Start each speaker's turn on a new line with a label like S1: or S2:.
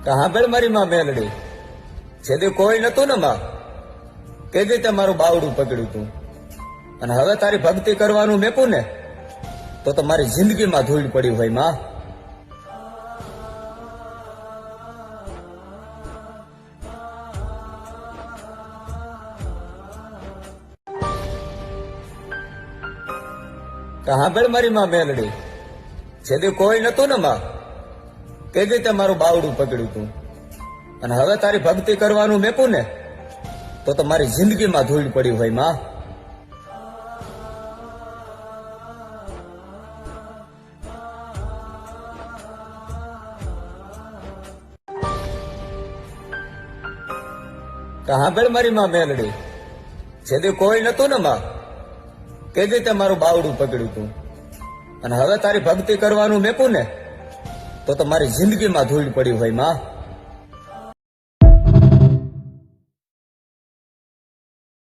S1: સાંભળ મારી માં મેલડી, જેદી કોઈ નતું ને માં તેદી તે મારું બાવડું પકડ્યું તું, અને હવે તારી ભક્તિ કરવાનું મેકું ને તો મારી જિંદગીમાં ધૂળ પડી હોય માં. સાંભળ મારી માં મેલડી, જેદી કોઈ નતું ને માં તેદી તે મારું બાવડું પકડ્યું તું, અને હવે તારી ભક્તિ કરવાનું મેકું ને તો મારી જિંદગીમાં ધૂળ પડી હોય માં. સાંભળ મારી માં મેલડી, જેદી કોઈ નતું ને માં તેદી તે મારું બાવડું પકડ્યું તું, અને હવે તારી ભક્તિ કરવાનું મેકું ને તો મારી જિંદગીમાં ધૂળ પડી હોય માં.